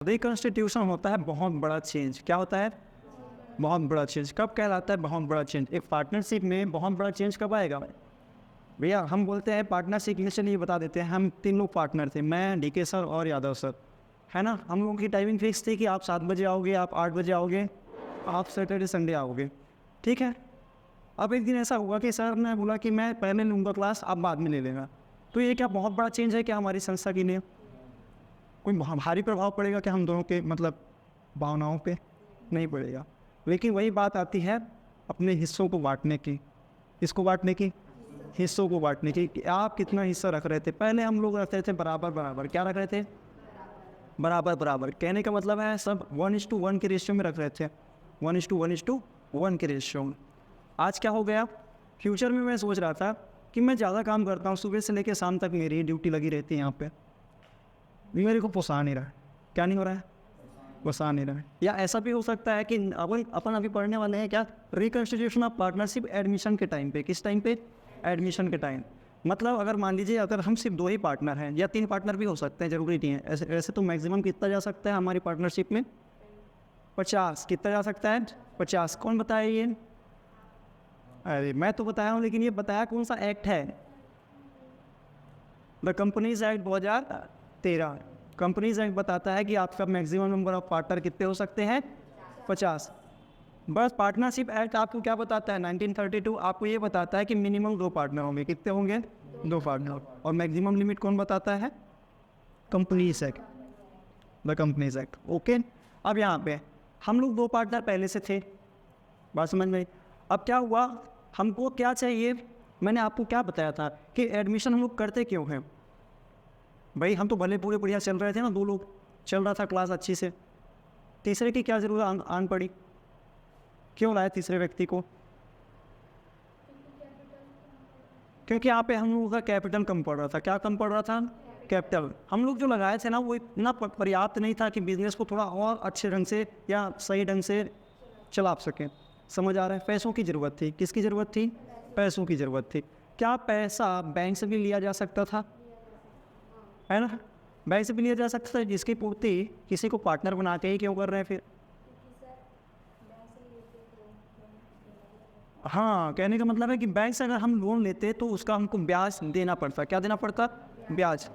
Reconstitution होता है बहुत बड़ा चेंज। क्या होता है? बहुत बड़ा चेंज। कब कहलाता है बहुत बड़ा चेंज? एक पार्टनरशिप में बहुत बड़ा चेंज कब आएगा भैया? हम बोलते हैं पार्टनरशिप में, चलिए बता देते हैं। हम 3 लोग पार्टनर थे, मैं, डीके सर और यादव सर, है ना। हम लोगों की टाइमिंग फिक्स थी कि आप 7 बजे आओगे, आप 8 बजे आओगे, आप सैटरडे संडे आओगे, ठीक है। अब एक दिन ऐसा हुआ कि सर ने बोला कि मैं पहले लूँगा क्लास, आप बाद में ले लेना। तो ये क्या बहुत बड़ा चेंज है क्या हमारी संस्था के लिए? कोई भारी प्रभाव पड़ेगा क्या हम दोनों के मतलब भावनाओं पे? नहीं पड़ेगा। लेकिन वही बात आती है अपने हिस्सों को बांटने की। इसको बांटने की, हिस्सों को बांटने की कि आप कितना हिस्सा रख रहे थे। पहले हम लोग रखते थे बराबर बराबर। क्या रख रहे थे? बराबर बराबर। कहने का मतलब है सब 1:1 के रेशियो में रख रहे थे, 1:1 के रेशियो में। आज क्या हो गया? फ्यूचर में मैं सोच रहा था कि मैं ज़्यादा काम करता हूँ, सुबह से लेकर शाम तक मेरी ड्यूटी लगी रहती है यहाँ पे, मेरे को पोसा नहीं रहा है। क्या नहीं हो रहा है? पोसा नहीं रहा है। या ऐसा भी हो सकता है कि अपन अभी पढ़ने वाले हैं क्या, रिकॉन्स्टिट्यूशन ऑफ पार्टनरशिप एडमिशन के टाइम पे। किस टाइम पे? एडमिशन के टाइम। मतलब अगर मान लीजिए अगर हम सिर्फ 2 ही पार्टनर हैं, या 3 पार्टनर भी हो सकते हैं, ज़रूरी नहीं है। ऐसे तो मैक्सिमम कितना जा सकता है हमारी पार्टनरशिप में? 50। कितना जा सकता है? 50। कौन बताया ये? अरे मैं तो बताया हूँ, लेकिन ये बताया कौन सा एक्ट है? The companies act 2013। Companies act बताता है कि आपका मैक्सिमम नंबर ऑफ पार्टनर कितने हो सकते हैं? 50। बस पार्टनरशिप एक्ट आपको क्या बताता है? 1932 आपको ये बताता है कि मिनिमम 2 पार्टनर होंगे। कितने होंगे? 2 पार्टनर। और मैक्सिमम लिमिट कौन बताता है? Companies act, the companies act. Okay. अब यहाँ पे हम लोग 2 पार्टनर पहले से थे, बात समझ में? अब क्या हुआ, हमको क्या चाहिए? मैंने आपको क्या बताया था कि एडमिशन हम लोग करते क्यों हैं भाई? हम तो भले पूरे बढ़िया चल रहे थे ना, 2 लोग चल रहा था क्लास अच्छी से, तीसरे की क्या ज़रूरत आन पड़ी? क्यों लाए तीसरे व्यक्ति को? क्योंकि यहाँ पे हम लोगों का कैपिटल कम पड़ रहा था। क्या कम पड़ रहा था? कैपिटल। हम लोग जो लगाए थे ना वो इतना पर्याप्त नहीं था कि बिजनेस को थोड़ा और अच्छे ढंग से या सही ढंग से चला सकें। समझ आ रहा है? पैसों की ज़रूरत थी। किसकी ज़रूरत थी? पैसों की ज़रूरत थी। क्या पैसा बैंक से भी लिया जा सकता था? है ना, बैंक से भी लिया जा सकता है, जिसकी पूर्ति किसी को पार्टनर बना के ही क्यों कर रहे हैं फिर? हाँ, कहने का मतलब है कि बैंक से अगर हम लोन लेते तो उसका हमको ब्याज देना पड़ता। क्या देना पड़ता? ब्याज।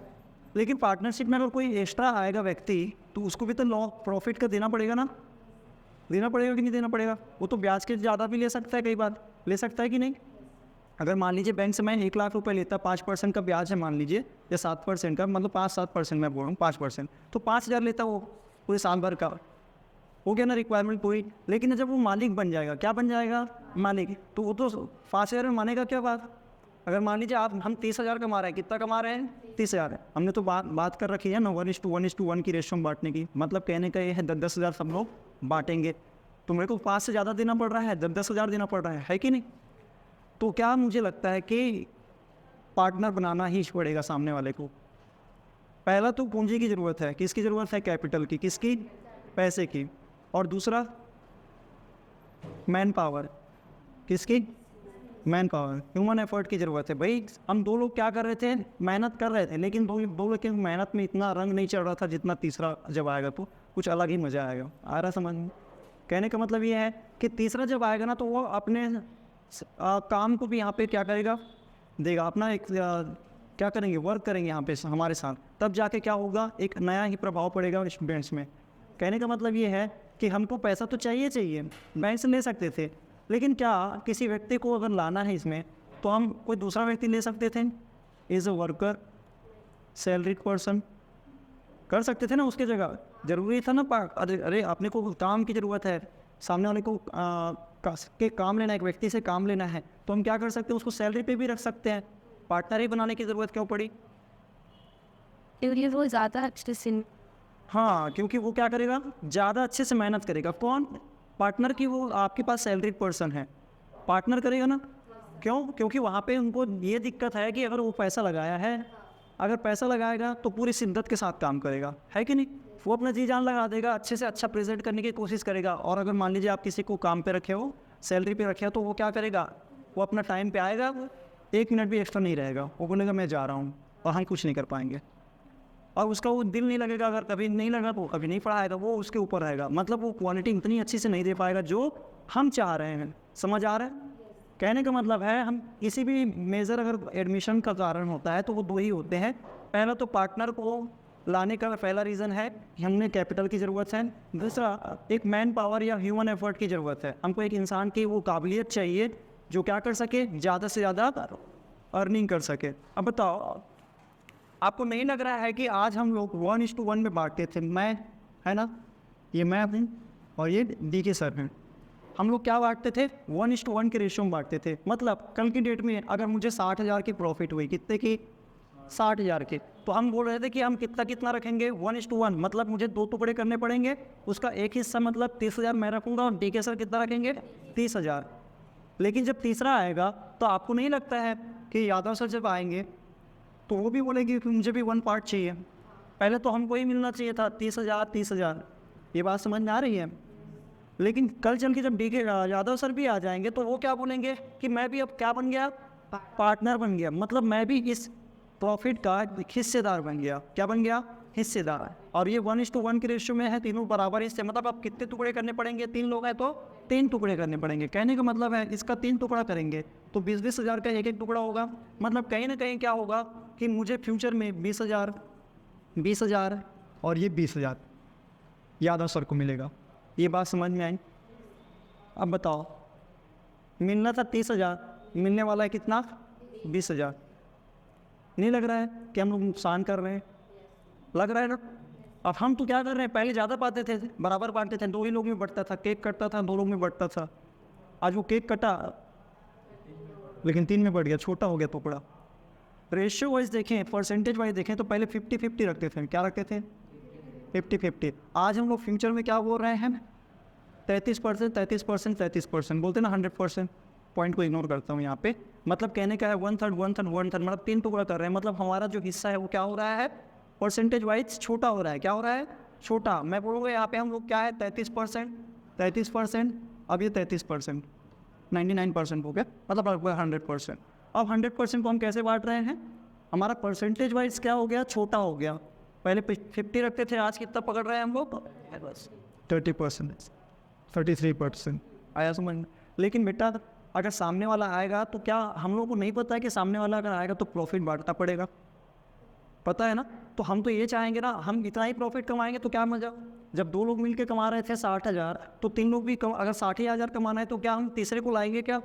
लेकिन पार्टनरशिप में अगर कोई एक्स्ट्रा आएगा व्यक्ति तो उसको भी तो लॉ प्रॉफिट का देना पड़ेगा ना। देना पड़ेगा कि नहीं देना पड़ेगा? वो तो ब्याज के ज़्यादा भी ले सकता है, कई बार ले सकता है कि नहीं। अगर मान लीजिए बैंक से मैं 1 लाख रुपए लेता, 5% का ब्याज है मान लीजिए, या 7% का, मतलब 5-7% मैं बोल रहा हूँ, 5%, तो 5,000 लेता वो पूरे साल भर का। हो गया ना रिक्वायरमेंट पूरी। लेकिन जब वो मालिक बन जाएगा, क्या बन जाएगा? मालिक, तो वो तो 5,000 में मानेगा क्या बात? अगर मान लीजिए हम 30,000 कमा रहे हैं, कितना कमा रहे हैं? 30,000 है। हमने तो बात कर रखी है ना 1:1 की रेशो में बांटने की। मतलब कहने का ये है 10,000 सब लोग बांटेंगे, तो मेरे को 5 से ज़्यादा देना पड़ रहा है, 10,000 देना पड़ रहा है कि नहीं? तो क्या मुझे लगता है कि पार्टनर बनाना ही पड़ेगा सामने वाले को। पहला तो पूंजी की ज़रूरत है। किसकी ज़रूरत है? कैपिटल की। किसकी? पैसे की। और दूसरा मैन पावर। किसकी? मैन पावर, ह्यूमन एफर्ट की ज़रूरत है। भाई हम 2 लोग क्या कर रहे थे? मेहनत कर रहे थे, लेकिन दो लोग की मेहनत में इतना रंग नहीं चढ़ रहा था जितना तीसरा जब आएगा तो कुछ अलग ही मज़ा आएगा। आ रहा समझ में? कहने का मतलब ये है कि तीसरा जब आएगा ना तो वो अपने काम को भी यहाँ पे क्या करेगा? देगा अपना एक क्या करेंगे? वर्क करेंगे यहाँ पे हमारे साथ। तब जाके क्या होगा? एक नया ही प्रभाव पड़ेगा स्टूडेंट्स में। कहने का मतलब ये है कि हमको पैसा तो चाहिए, बैंक से ले सकते थे, लेकिन क्या किसी व्यक्ति को अगर लाना है इसमें तो हम कोई दूसरा व्यक्ति ले सकते थे, as a worker, salaried person कर सकते थे ना उसके जगह। ज़रूरी था ना अरे अपने को काम की ज़रूरत है, सामने वाले को काम लेना है, एक व्यक्ति से काम लेना है, तो हम क्या कर सकते हैं? उसको सैलरी पे भी रख सकते हैं। पार्टनर ही बनाने की ज़रूरत क्यों पड़ी? क्योंकि वो ज़्यादा अच्छे से हाँ, क्योंकि वो क्या करेगा? ज़्यादा अच्छे से मेहनत करेगा। कौन? पार्टनर की। वो आपके पास सैलरीड पर्सन है, पार्टनर करेगा ना। क्यों? क्योंकि वहाँ पे उनको ये दिक्कत है कि अगर वो पैसा लगाया है, अगर पैसा लगाएगा तो पूरी शिद्दत के साथ काम करेगा, है कि नहीं? वो अपना जी जान लगा देगा, अच्छे से अच्छा प्रेजेंट करने की कोशिश करेगा। और अगर मान लीजिए आप किसी को काम पे रखे हो, सैलरी पे रखे हो, तो वो क्या करेगा? वो अपना टाइम पे आएगा, 1 मिनट भी एक्स्ट्रा नहीं रहेगा। वो बोलेगा मैं जा रहा हूँ, और हम कुछ नहीं कर पाएंगे। और उसका वो दिल नहीं लगेगा, अगर कभी नहीं लगा तो कभी नहीं पढ़ाएगा, वो उसके ऊपर रहेगा। मतलब वो क्वालिटी इतनी अच्छी से नहीं दे पाएगा जो हम चाह रहे हैं। समझ आ रहा है? कहने का मतलब है हम किसी भी मेजर अगर एडमिशन का कारण होता है तो वो दो ही होते हैं। पहला तो पार्टनर को लाने का पहला रीज़न है कि हमने कैपिटल की ज़रूरत है। दूसरा एक मैन पावर या ह्यूमन एफर्ट की ज़रूरत है। हमको एक इंसान की वो काबिलियत चाहिए जो क्या कर सके, ज़्यादा से ज़्यादा अर्निंग कर सके। अब बताओ, आपको नहीं लग रहा है कि आज हम लोग 1:1 में बांटते थे? मैं है ना, ये मैं हूँ और ये डी के सर हैं। हम लोग क्या बांटते थे? 1:1 के रेशियो में बांटते थे। मतलब कल की डेट में अगर मुझे 60,000 की प्रॉफिट हुई, कितने की? 60,000 की, तो हम बोल रहे थे कि हम कितना कितना रखेंगे? 1:1। मतलब मुझे 2 टुकड़े करने पड़ेंगे, उसका एक हिस्सा मतलब 30,000 मैं रखूँगा और डी के सर कितना रखेंगे? 30,000। लेकिन जब तीसरा आएगा तो आपको नहीं लगता है कि यादव सर जब आएंगे तो वो भी बोलेंगे कि मुझे भी 1 पार्ट चाहिए? पहले तो हमको ही मिलना चाहिए था 30,000। ये बात समझ में आ रही है? लेकिन कल चल के जब डी के यादव सर भी आ जाएंगे तो वो क्या बोलेंगे कि मैं भी अब क्या बन गया? पार्टनर बन गया। मतलब मैं भी इस प्रॉफिट का हिस्सेदार बन गया। क्या बन गया? हिस्सेदार। और ये 1:1 के रेशियो में है, तीनों बराबर हिस्से। मतलब अब कितने टुकड़े करने पड़ेंगे? 3 लोग हैं तो 3 टुकड़े करने पड़ेंगे। कहने का मतलब है इसका 3 टुकड़ा करेंगे तो 20-20 हज़ार का एक टुकड़ा होगा। मतलब कहीं ना कहीं क्या होगा कि मुझे फ्यूचर में 20,000 और ये 20,000 यादव सर को मिलेगा। ये बात समझ में आई? अब बताओ, मिलना था 30,000, मिलने वाला है कितना? 20,000। नहीं लग रहा है कि हम लोग नुकसान कर रहे हैं? लग रहा है ना? अब हम तो क्या कर रहे हैं, पहले ज़्यादा पाते थे, बराबर बांटते थे, 2 ही लोग में बढ़ता था, केक कटता था 2 लोग में बढ़ता था। आज वो केक कटा लेकिन 3 में बढ़ गया, छोटा हो गया टुकड़ा। रेशियो वाइज देखें, परसेंटेज वाइज देखें तो पहले 50-50 रखते थे। क्या रखते थे? 50-50। आज हम लोग फ्यूचर में क्या बोल रहे हैं? 33% बोलते ना, 100%। पॉइंट को इग्नोर करता हूँ यहाँ पे। मतलब कहने का है 1/3 मतलब 3 टुकड़ा कर रहे हैं। मतलब हमारा जो हिस्सा है वो क्या हो रहा है? परसेंटेज वाइज छोटा हो रहा है। क्या हो रहा है? छोटा। मैं बोलूँगा यहाँ पे हम लोग क्या है? 33%। अब ये 33%, 99% हो गया, मतलब लगभग 100%। अब 100% को हम कैसे बांट रहे हैं? हमारा परसेंटेज वाइज क्या हो गया? छोटा हो गया। पहले 50 रखते थे, आज कितना पकड़ रहे हैं हम लोग? बस 30%, 33%। आया समझ? लेकिन बेटा अगर सामने वाला आएगा तो क्या हम लोग को नहीं पता है कि सामने वाला अगर आएगा तो प्रॉफिट बांटना पड़ेगा? पता है ना? तो हम तो ये चाहेंगे ना, हम इतना ही प्रॉफिट कमाएंगे तो क्या मजा। जब 2 लोग मिलके कमा रहे थे 60,000 तो 3 लोग भी अगर 60,000 कमाना है तो क्या हम तीसरे को लाएंगे क्या?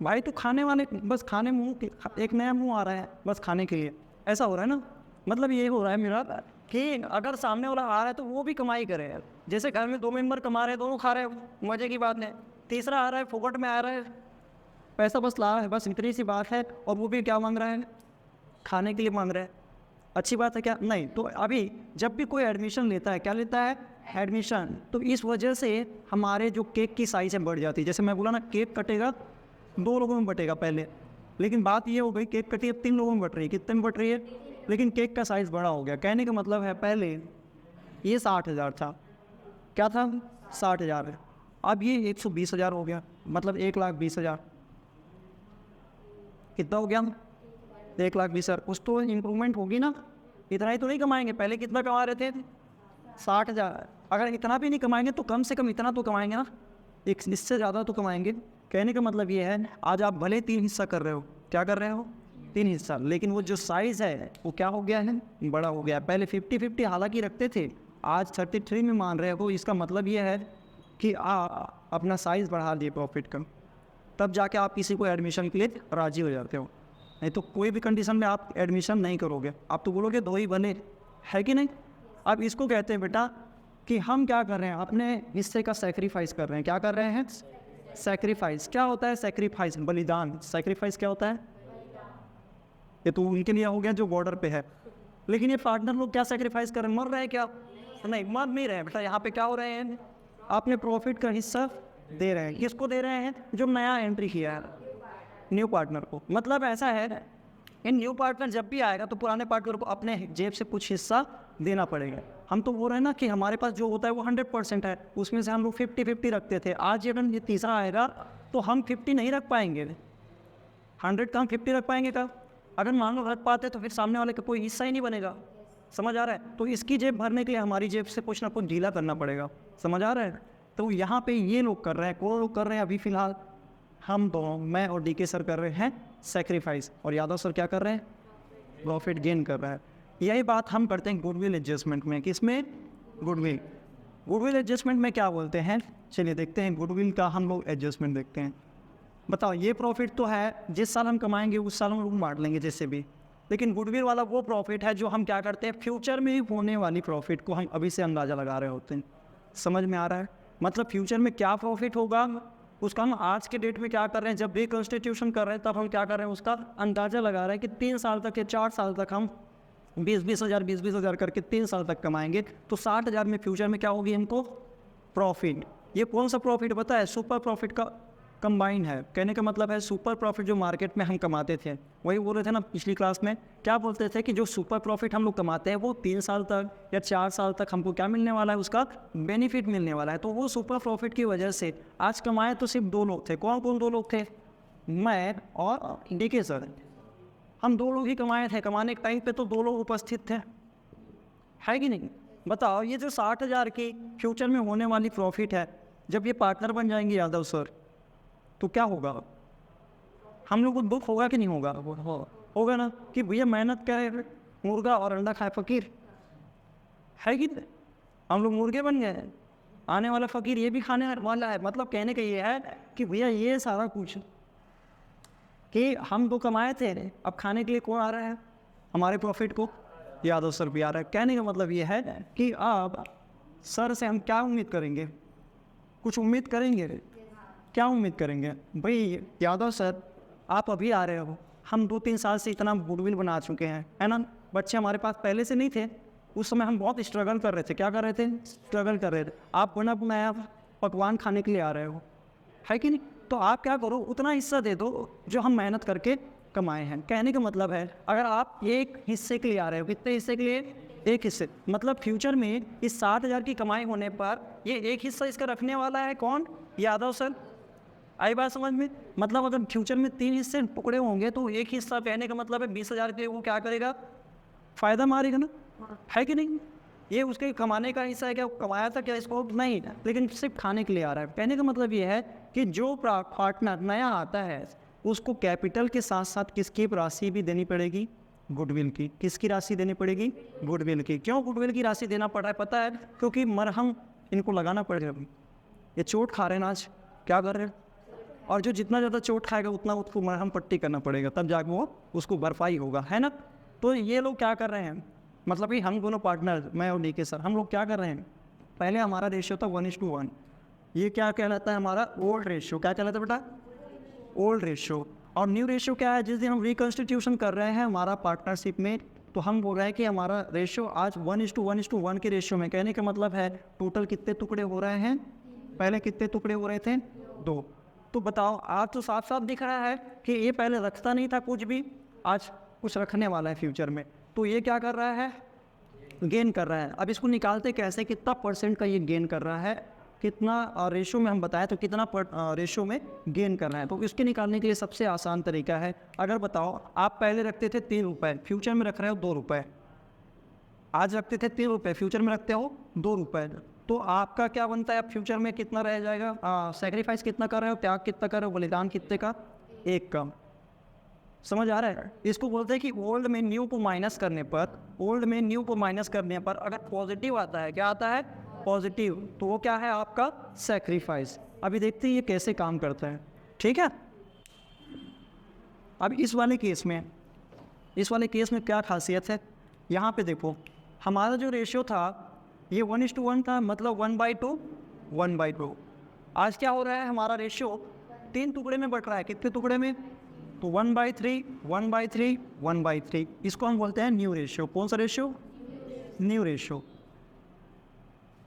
भाई तो खाने वाले बस खाने मुँह, एक नया मुँह आ रहा है बस खाने के लिए। ऐसा हो रहा है ना? मतलब ये हो रहा है मेरा कि अगर सामने वाला आ रहा है तो वो भी कमाई करे। जैसे घर में 2 मेंबर कमा रहे हैं, दोनों खा रहे हैं, मज़े की बात है। तीसरा आ रहा है, फोकट में आ रहा है, पैसा बस ला रहा है, बस इतनी सी बात है। और वो भी क्या मांग रहा है? खाने के लिए मांग रहा है। अच्छी बात है क्या? नहीं। तो अभी जब भी कोई एडमिशन लेता है, क्या लेता है? एडमिशन। तो इस वजह से हमारे जो केक की साइज़ है बढ़ जाती है। जैसे मैं बोला ना, केक कटेगा 2 लोगों में बटेगा पहले, लेकिन बात ये हो गई केक कटी अब 3 लोगों में बट रही है। कितने में बट रही है? लेकिन केक का साइज़ बड़ा हो गया। कहने का मतलब है पहले ये 60,000 था। क्या था? 60,000 है। अब ये 120,000 हो गया, मतलब 1,20,000। कितना हो गया? 1,20,000। कुछ तो इम्प्रूवमेंट होगी ना? इतना ही तो नहीं कमाएंगे। पहले कितना कमा रहे थे? 60,000। अगर इतना भी नहीं कमाएंगे तो कम से कम इतना तो कमाएंगे ना, इससे ज़्यादा तो कमाएंगे। कहने का मतलब ये है, आज आप भले 3 हिस्सा कर रहे हो। क्या कर रहे हो? 3 हिस्सा, लेकिन वो जो साइज़ है वो क्या हो गया है? बड़ा हो गया। पहले 50-50 हालांकि रखते थे, आज 33 में मान रहे हो। इसका मतलब ये है कि अपना साइज़ बढ़ा दिए प्रॉफिट का, तब जाके आप किसी को एडमिशन के लिए राज़ी हो जाते हो। नहीं तो कोई भी कंडीशन में आप एडमिशन नहीं करोगे। आप तो बोलोगे 2 ही बने, है कि नहीं? अब इसको कहते हैं बेटा कि हम क्या कर रहे हैं? अपने हिस्से का सेक्रीफाइस कर रहे हैं। क्या कर रहे हैं? सेक्रीफाइस। क्या होता है सेक्रीफाइस? बलिदान। सेक्रीफाइस क्या होता है? ये तो उनके लिए हो गया जो बॉर्डर पे है। लेकिन ये पार्टनर लोग क्या सेक्रीफाइस कर रहे हैं? मर रहे हैं क्या? नहीं, मर नहीं रहे हैं बेटा। यहाँ पे क्या हो रहे हैं? अपने प्रॉफिट का हिस्सा दे रहे हैं। किसको दे रहे हैं? जो नया एंट्री किया है, न्यू पार्टनर को। मतलब ऐसा है, इन न्यू पार्टनर जब भी आएगा तो पुराने पार्टनर को अपने जेब से कुछ हिस्सा देना पड़ेगा। हम तो बोल रहे हैं ना कि हमारे पास जो होता है वो 100% है, उसमें से हम लोग 50-50 रखते थे। आज जब ये तीसरा आएगा तो हम 50 नहीं रख पाएंगे। 100 का हम 50 रख पाएंगे क्या? अगर मान लो रख पाते तो फिर सामने वाले का कोई हिस्सा ही नहीं बनेगा। समझ आ रहा है? तो इसकी जेब भरने के लिए हमारी जेब से कुछ ना कुछ ढीला करना पड़ेगा, समझ आ रहा है? तो यहाँ पे ये लोग कर रहे हैं, कौन लोग कर रहे हैं अभी फ़िलहाल? हम दोनों, मैं और डीके सर कर रहे हैं सेक्रीफाइस, और यादव सर क्या कर रहे हैं? प्रॉफिट गेन कर रहा है। यही बात हम करते हैं गुडविल एडजस्टमेंट में। किसमें? गुडविल एडजस्टमेंट में क्या बोलते हैं? चलिए देखते हैं गुडविल का हम लोग एडजस्टमेंट देखते हैं। बताओ, ये प्रॉफिट तो है जिस साल हम कमाएंगे उस साल हम लोग बांट लेंगे जैसे भी, लेकिन गुडविल वाला वो प्रॉफिट है जो हम क्या करते हैं, फ्यूचर में होने वाली प्रॉफिट को हम अभी से अंदाज़ा लगा रहे होते हैं। समझ में आ रहा है? मतलब फ्यूचर में क्या प्रॉफिट होगा उसका हम आज के डेट में क्या कर रहे हैं, जब भी कॉन्स्टिट्यूशन कर रहे हैं तब हम क्या कर रहे हैं, उसका अंदाज़ा लगा रहे हैं कि 3 साल तक या 4 साल तक हम 20-20 हज़ार करके 3 साल तक कमाएंगे, तो 60,000 में फ्यूचर में क्या होगी हमको? प्रॉफिट। ये कौन सा प्रॉफिट पता है? सुपर प्रॉफिट का कंबाइन है। कहने का मतलब है सुपर प्रॉफिट जो मार्केट में हम कमाते थे, वही बोल रहे थे ना पिछली क्लास में, क्या बोलते थे कि जो सुपर प्रॉफिट हम लोग कमाते हैं वो 3 साल तक या 4 साल तक हमको क्या मिलने वाला है, उसका बेनिफिट मिलने वाला है। तो वो सुपर प्रॉफिट की वजह से आज कमाए तो सिर्फ 2 लोग थे। कौन कौन 2 लोग थे? मैं और डीके सर, हम 2 लोग ही कमाए थे। कमाने के टाइम पे तो 2 लोग उपस्थित थे, है कि नहीं? बताओ, ये जो 60,000 की फ्यूचर में होने वाली प्रॉफिट है, जब ये पार्टनर बन जाएंगे यादव सर, तो क्या होगा? हम लोग को दुख होगा कि नहीं होगा? होगा ना, कि भैया मेहनत करे मुर्गा और अंडा खाए फकीर, है कि नहीं? हम लोग मुर्गे बन गए हैं, आने वाला फकीर ये भी खाने वाला है। मतलब कहने का ये है कि भैया ये सारा कुछ कि हम तो कमाए थे, अब खाने के लिए कौन आ रहा है हमारे प्रॉफिट को? यादव सर भी आ रहा है। कहने का मतलब ये है कि अब सर से हम क्या उम्मीद करेंगे? कुछ उम्मीद करेंगे? क्या उम्मीद करेंगे? भाई यादव सर, आप अभी आ रहे हो, हम 2-3 साल से इतना गुडविल बना चुके हैं, है ना? बच्चे हमारे पास पहले से नहीं थे, उस समय हम बहुत स्ट्रगल कर रहे थे। क्या कर रहे थे? स्ट्रगल कर रहे थे। आप बना बनाया पकवान खाने के लिए आ रहे हो, है कि नहीं? तो आप क्या करो, उतना हिस्सा दे दो जो हम मेहनत करके कमाए हैं। कहने का मतलब है, अगर आप एक हिस्से के लिए आ रहे हो, कितने हिस्से के लिए? एक हिस्से। मतलब फ्यूचर में इस 60,000 की कमाई होने पर ये एक हिस्सा इसका रखने वाला है कौन? यादव सर। आई बात समझ में? मतलब अगर फ्यूचर में 3 हिस्से टुकड़े होंगे तो एक हिस्सा, कहने का मतलब है 20,000 के वो क्या करेगा? फ़ायदा मारेगा ना, है कि नहीं? ये उसके कमाने का हिस्सा है। क्या कमाया था क्या इसको? नहीं, लेकिन सिर्फ खाने के लिए आ रहा है। कहने का मतलब ये है कि जो पार्टनर नया आता है उसको कैपिटल के साथ साथ किसकी राशि भी देनी पड़ेगी? गुडविल की। किसकी राशि देनी पड़ेगी? गुडविल की। क्यों गुडविल की राशि देना पड़ रहा है पता है? क्योंकि मरहम इनको लगाना पड़ेगा। ये चोट खा रहे हैं ना आज, क्या कर रहे हैं? और जो जितना ज़्यादा चोट खाएगा उतना उसको मरहम पट्टी करना पड़ेगा, तब जाकर वो उसको भरपाई होगा, है ना? तो ये लोग क्या कर रहे हैं, मतलब कि हम दोनों पार्टनर, मैं और डीके सर, हम लोग क्या कर रहे हैं, पहले हमारा रेशियो था 1:1। ये क्या कहलाता है? हमारा ओल्ड रेशियो। क्या कहलाता है बेटा? Old ratio. और न्यू रेशियो क्या है? जिस दिन हम रिकॉन्स्टिट्यूशन कर रहे हैं हमारा पार्टनरशिप में, तो हम बोल रहे हैं कि हमारा रेशियो आज 1:1:1 के रेशियो में। कहने का मतलब है टोटल कितने टुकड़े हो रहे हैं? पहले कितने टुकड़े हो रहे थे? 2। तो बताओ, आज तो साफ साफ दिख रहा है कि ये पहले रखता नहीं था कुछ भी, आज कुछ रखने वाला है फ्यूचर में। तो ये क्या कर रहा है? गेन कर रहा है। अब इसको निकालते कैसे? कितना % का ये गेन कर रहा है, कितना रेशो में हम बताएं तो कितना रेशो में गेन कर रहा है। तो इसके निकालने के लिए सबसे आसान तरीका है, अगर बताओ आप पहले रखते थे 3 रुपये, फ्यूचर में रख रहे हो 2 रुपये। आज रखते थे 3 रुपये, फ्यूचर में रखते हो 2 रुपये, तो आपका क्या बनता है? अब फ्यूचर में कितना रह जाएगा? सेक्रीफाइस कितना कर रहे हो, त्याग कितना कर रहे हो, बलिदान कितने का? 1 का। समझ आ रहा है? इसको बोलते हैं कि ओल्ड में न्यू को माइनस करने पर, ओल्ड में न्यू को माइनस करने पर अगर पॉजिटिव आता है, क्या आता है? पॉजिटिव, तो वो क्या है आपका? सेक्रीफाइस। अभी देखते हैं ये कैसे काम करता है, ठीक है? अब इस वाले केस में क्या खासियत है? यहाँ पे देखो, हमारा जो रेशियो था ये 1:1 था, मतलब 1/2 1/2। आज क्या हो रहा है? हमारा रेशियो 3 टुकड़े में बट रहा है। कितने टुकड़े में? तो 1/3 1/3 1/3। इसको हम बोलते हैं न्यू रेशियो। कौन सा रेशियो? New ratio.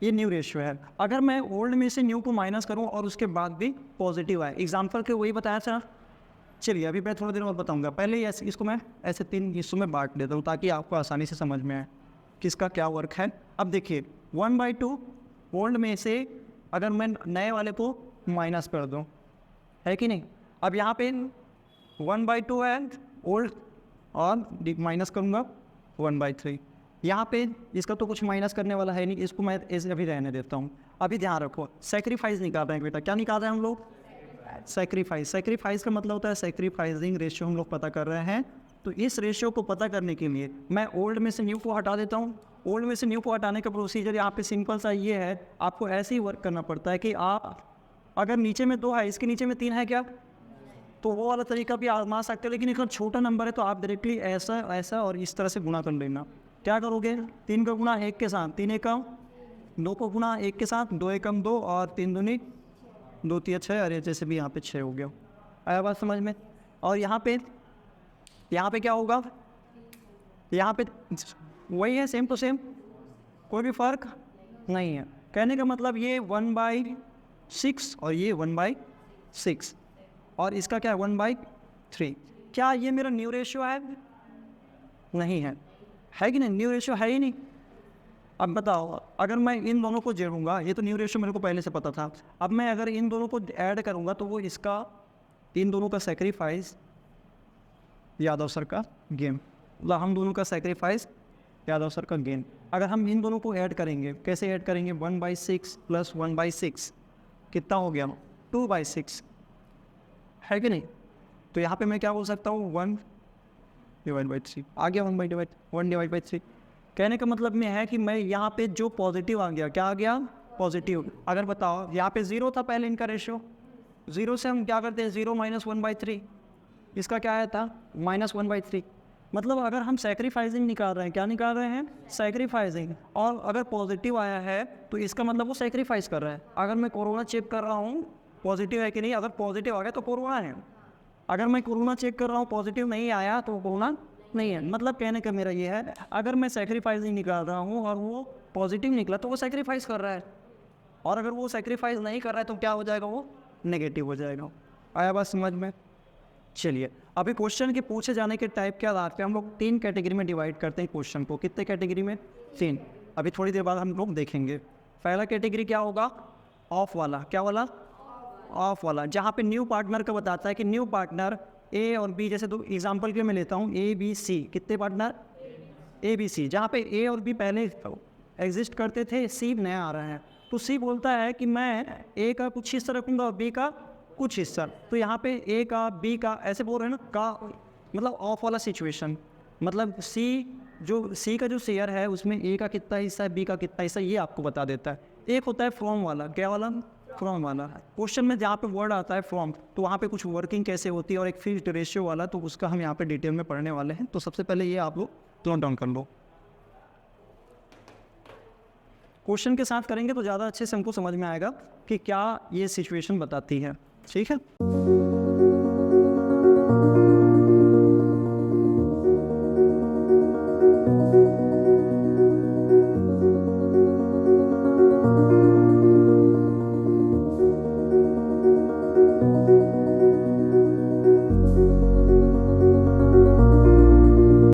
ये न्यू रेशियो है। अगर मैं ओल्ड में से न्यू को माइनस करूं और उसके बाद भी पॉजिटिव आए, एग्जाम्पल के वही बताया था। चलिए अभी मैं थोड़ी देर और बताऊंगा। पहले ऐसे इसको मैं ऐसे 3 हिस्सों में बांट देता हूँ ताकि आपको आसानी से समझ में आए किसका क्या वर्क है। अब देखिए 1/2 ओल्ड में से अगर मैं नए वाले को माइनस कर दूँ, है कि नहीं? अब यहाँ पे 1/2 है ओल्ड और माइनस करूँगा 1/3। यहाँ पे इसका तो कुछ माइनस करने वाला है नहीं, इसको मैं ऐसे अभी रहने देता हूँ। अभी ध्यान रखो, सेक्रीफाइस निकाल रहे हैं बेटा, क्या निकाल रहे हैं हम लोग? सेक्रीफाइस। सेक्रीफाइस का मतलब होता है सेक्रीफाइसिंग रेशियो हम लोग पता कर रहे हैं। तो इस रेशियो को पता करने के लिए मैं ओल्ड में से न्यू को हटा देता हूँ। ओल्ड में से न्यू को हटाने का प्रोसीजर यहाँ पे सिंपल सा ये है, आपको ऐसे ही वर्क करना पड़ता है कि आप अगर नीचे में 2 है, इसके नीचे में 3 है क्या, तो वो वाला तरीका भी आजमा सकते हो। लेकिन इतना छोटा नंबर है तो आप डायरेक्टली ऐसा ऐसा और इस तरह से गुणा कर लेना। क्या करोगे? 3 का गुणा 1 के साथ, 3 एकम 2 को गुणा 1 के साथ, 2 एकम 2 और 3 दूनी 2 3 6, अरे जैसे भी यहाँ पे 6 हो गया। आया बात समझ में? और यहाँ पे क्या होगा? यहाँ पे वही है, सेम टू सेम, कोई भी फर्क नहीं है। कहने का मतलब ये 1/6 और ये 1/6 और इसका क्या है 1/3। क्या ये मेरा न्यू रेशियो है? नहीं है, है कि नहीं? न्यू रेशियो है ही नहीं। अब बताओ, अगर मैं इन दोनों को जोड़ूंगा, ये तो न्यू रेशियो मेरे को पहले से पता था, अब मैं अगर इन दोनों को ऐड करूंगा तो वो इसका, इन दोनों का सेक्रीफाइस यादव सर का गेम, मतलब हम दोनों का सेक्रीफाइस यादव सर का गेम। अगर हम इन दोनों को ऐड करेंगे, कैसे ऐड करेंगे? 1/6 + 1/6 कितना हो गया? 2/6, है कि नहीं? तो यहाँ पे मैं क्या बोल सकता हूँ? 1/3 आ गया, 1/3। कहने का मतलब में है कि मैं यहाँ पे जो पॉजिटिव आ गया, क्या आ गया? पॉजिटिव। अगर बताओ, यहाँ पे 0 था पहले इनका रेशियो, 0 से हम क्या करते हैं? 0 - 1/3, इसका क्या आया था? -1/3। मतलब अगर हम सेक्रीफाइसिंग निकाल रहे हैं, क्या निकाल रहे हैं? सेक्रीफाइसिंग। और अगर पॉजिटिव आया है तो इसका मतलब वो सेक्रीफाइस कर रहा है। अगर मैं कोरोना चेक कर रहा हूँ पॉजिटिव है कि नहीं, अगर पॉजिटिव आ गया तो कोरोना है। अगर मैं कोरोना चेक कर रहा हूँ पॉजिटिव नहीं आया तो कोरोना नहीं है। मतलब कहने का मेरा ये है, अगर मैं सेक्रीफाइसिंग निकाल रहा हूँ और वो पॉजिटिव निकला तो वो सेक्रीफाइस कर रहा है, और अगर वो सेक्रीफाइस नहीं कर रहा है तो क्या हो जाएगा? वो नेगेटिव हो जाएगा। आया बात समझ में? चलिए, अभी क्वेश्चन के पूछे जाने के टाइप के आधार पे हम लोग 3 कैटेगरी में डिवाइड करते हैं क्वेश्चन को। कितने कैटेगरी में? 3। अभी थोड़ी देर बाद हम लोग देखेंगे। पहला कैटेगरी क्या होगा? ऑफ वाला। क्या वाला? ऑफ वाला, जहाँ पे न्यू पार्टनर का बताता है कि न्यू पार्टनर ए और बी, जैसे 2 एग्जाम्पल के मैं लेता हूँ, A B C। कितने पार्टनर? ABC। जहाँ पे ए और बी पहले एग्जिस्ट करते थे, C नया आ रहा है, तो C बोलता है कि मैं ए का कुछ हिस्सा रखूँगा और बी का कुछ हिस्सा। तो यहाँ पे ए का, बी का, ऐसे बोल रहे हैं ना, का मतलब ऑफ वाला सिचुएशन। मतलब सी का जो शेयर है उसमें ए का कितना हिस्सा है, बी का कितना हिस्सा, ये आपको बता देता है। एक होता है फ्रॉम वाला। क्या वाला? फ्रॉम वाला। क्वेश्चन में जहाँ पे वर्ड आता है फ्रॉम, तो वहाँ पे कुछ वर्किंग कैसे होती है, और एक फिक्स्ड रेशियो वाला, तो उसका हम यहाँ पे डिटेल में पढ़ने वाले हैं। तो सबसे पहले ये आप लोग नोट डाउन कर लो। क्वेश्चन के साथ करेंगे तो ज़्यादा अच्छे से हमको समझ में आएगा कि क्या ये सिचुएशन बताती है। ठीक है।